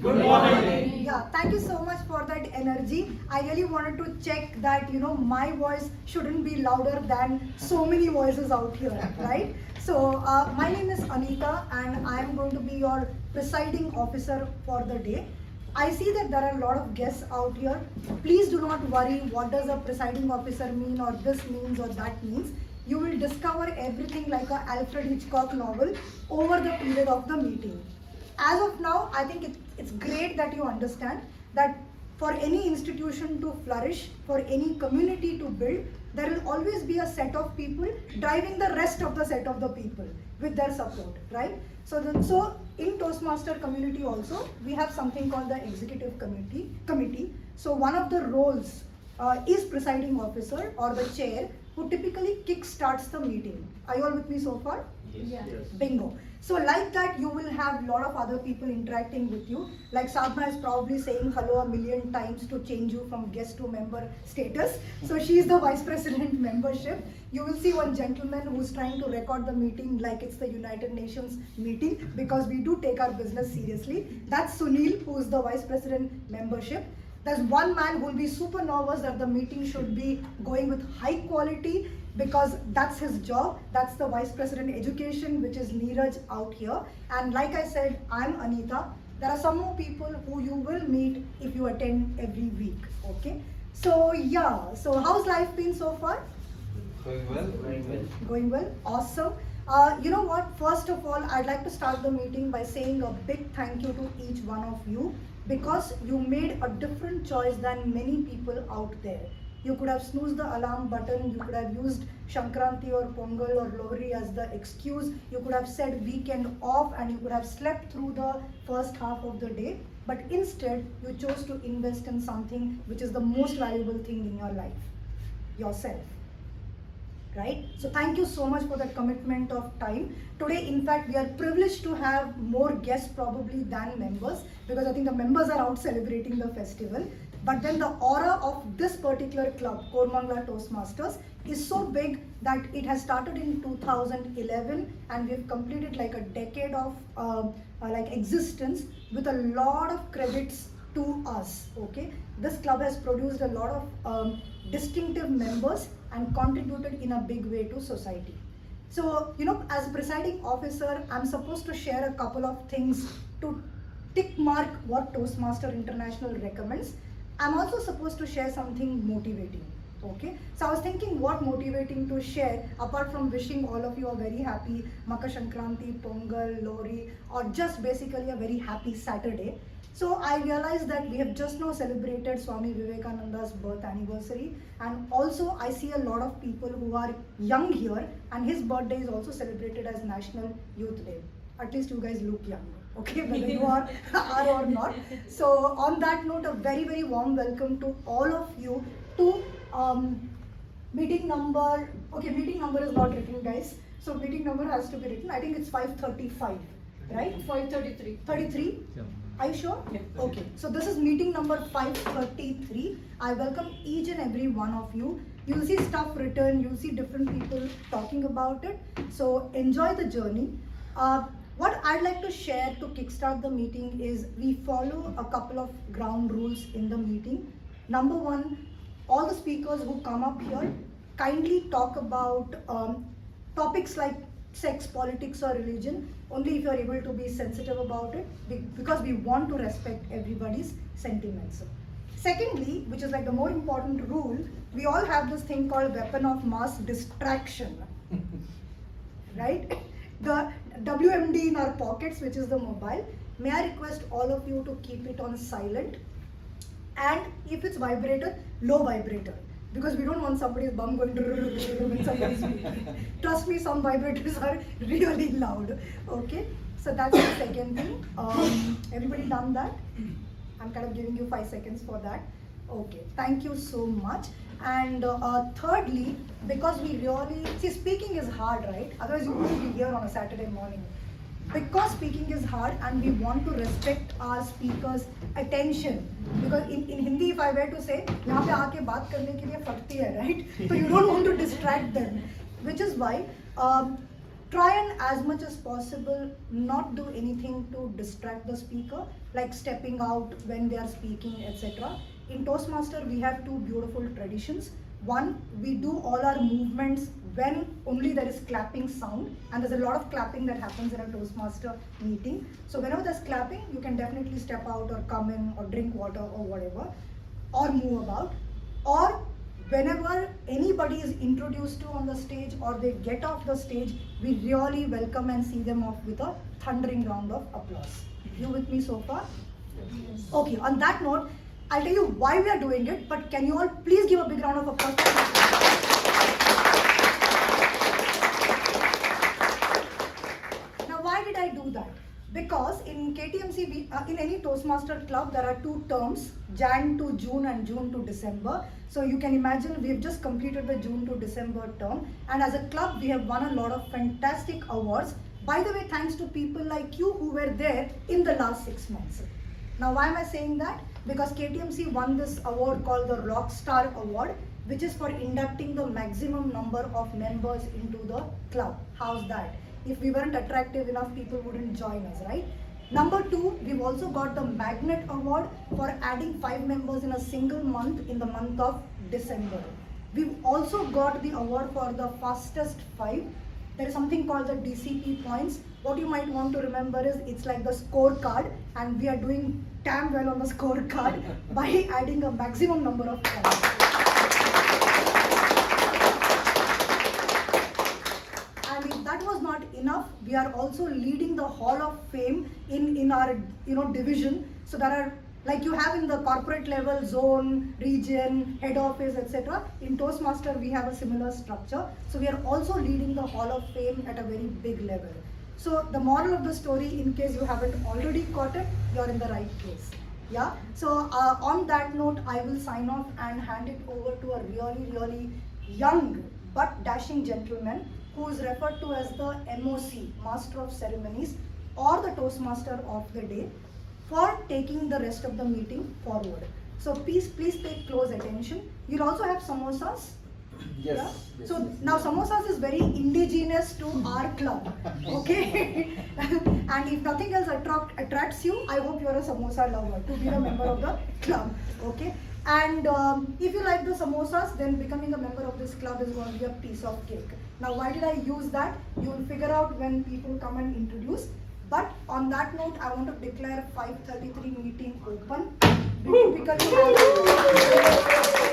Good morning. Yeah, thank you so much for that energy. I really wanted to check that, my voice shouldn't be louder than so many voices out here, right? So, my name is Anita and I am going to be your presiding officer for the day. I see that there are a lot of guests out here. Please do not worry what does a presiding officer mean or this means or that means. You will discover everything like a Alfred Hitchcock novel over the period of the meeting. As of now, I think it's great that you understand that for any institution to flourish, for any community to build, there will always be a set of people driving the rest of the set of the people with their support, right? So in Toastmaster community also, we have something called the executive committee. So one of the roles is presiding officer or the chair who typically kick-starts the meeting. Are you all with me so far? Yes. Bingo. So like that, you will have a lot of other people interacting with you. Like Sadhna is probably saying hello a million times to change you from guest to member status. So she is the vice president membership. You will see one gentleman who's trying to record the meeting like it's the United Nations meeting because we do take our business seriously. That's Sunil, who is the vice president membership. There's one man who will be super nervous that the meeting should be going with high quality because that's his job. That's the Vice President Education, which is Neeraj out here. And like I said, I'm Anita. There are some more people who you will meet if you attend every week, okay? So yeah, so how's life been so far? Going well. Going well, awesome. You know what, first of all, I'd like to start the meeting by saying a big thank you to each one of you because you made a different choice than many people out there. You could have snoozed the alarm button, you could have used Shankranti or Pongal or Lohri as the excuse, you could have said weekend off and you could have slept through the first half of the day, but instead you chose to invest in something which is the most valuable thing in your life, yourself. Right? So thank you so much for that commitment of time. Today, in fact, we are privileged to have more guests probably than members because I think the members are out celebrating the festival. But then the aura of this particular club, Kormangala Toastmasters, is so big that it has started in 2011 and we've completed like a decade of existence with a lot of credits to us, okay? This club has produced a lot of distinctive members and contributed in a big way to society. So, as presiding officer, I'm supposed to share a couple of things to tick mark what Toastmaster International recommends. I'm also supposed to share something motivating, okay? So I was thinking what motivating to share apart from wishing all of you a very happy Makar Shankranti, Pongal, Lohri, or just basically a very happy Saturday. So I realized that we have just now celebrated Swami Vivekananda's birth anniversary, and also I see a lot of people who are young here and his birthday is also celebrated as National Youth Day. At least you guys look young, okay, whether you are or not. So on that note, a very, very warm welcome to all of you to meeting number is not written, guys. So meeting number has to be written. I think it's 535, right? 533. 33? Yeah. Are you sure? Yeah. Okay, so this is meeting number 533. I welcome each and every one of you. You'll see stuff written, you'll see different people talking about it. So enjoy the journey. What I'd like to share to kickstart the meeting is we follow a couple of ground rules in the meeting. Number one, all the speakers who come up here kindly talk about topics like sex, politics or religion only if you're able to be sensitive about it because we want to respect everybody's sentiments. Secondly, which is like the more important rule, we all have this thing called weapon of mass distraction, right? The WMD in our pockets, which is the mobile. May I request all of you to keep it on silent, and if it's vibrator, low vibrator, because we don't want somebody's bum going when somebody's speaking. Trust me, some vibrators are really loud, okay? So that's the second thing. Everybody done that? I'm kind of giving you 5 seconds for that. Okay, thank you so much. And thirdly, because we really, see, speaking is hard, right? Otherwise you wouldn't be here on a Saturday morning. Because speaking is hard and we want to respect our speakers' attention. Because in Hindi, if I were to say, यहाँ पे आके बात करने के लिए फटती है, right? So you don't want to distract them. Which is why try and as much as possible not do anything to distract the speaker, like stepping out when they are speaking, etc. In Toastmaster, we have two beautiful traditions. One, we do all our movements when only there is clapping sound, and there's a lot of clapping that happens in a Toastmaster meeting. So whenever there's clapping, you can definitely step out or come in or drink water or whatever, or move about. Or whenever anybody is introduced to on the stage or they get off the stage, we really welcome and see them off with a thundering round of applause. You with me so far? Yes. Okay, on that note, I'll tell you why we are doing it, but can you all please give a big round of applause? Now, why did I do that? Because in KTMC, in any Toastmaster club, there are two terms, Jan to June and June to December. So you can imagine we've just completed the June to December term. And as a club, we have won a lot of fantastic awards. By the way, thanks to people like you who were there in the last 6 months. Now, why am I saying that? Because KTMC won this award called the Rockstar Award, which is for inducting the maximum number of members into the club. How's that? If we weren't attractive enough, people wouldn't join us, right? Number two, we've also got the Magnet Award for adding 5 members in a single month in the month of December. We've also got the award for the fastest 5. There is something called the DCP points. What you might want to remember is it's like the scorecard, and we are doing damn well on the scorecard by adding a maximum number of points. And if that was not enough, we are also leading the Hall of Fame in our division. So there are, like you have in the corporate level, zone, region, head office, etc. In Toastmaster, we have a similar structure. So we are also leading the Hall of Fame at a very big level. So the moral of the story, in case you haven't already caught it, you're in the right place. Yeah. So on that note, I will sign off and hand it over to a really, really young but dashing gentleman who is referred to as the MOC, Master of Ceremonies, or the Toastmaster of the day, for taking the rest of the meeting forward. So please pay close attention. You'll also have samosas. Yes. Yeah? Yes. So now samosas is very indigenous to our club, okay? And if nothing else attracts you, I hope you're a samosa lover to be a member of the club, okay? And if you like the samosas, then becoming a member of this club is going to be a piece of cake. Now, why did I use that? You will figure out when people come and introduce. But on that note, I want to declare 5:33 meeting open. We typically have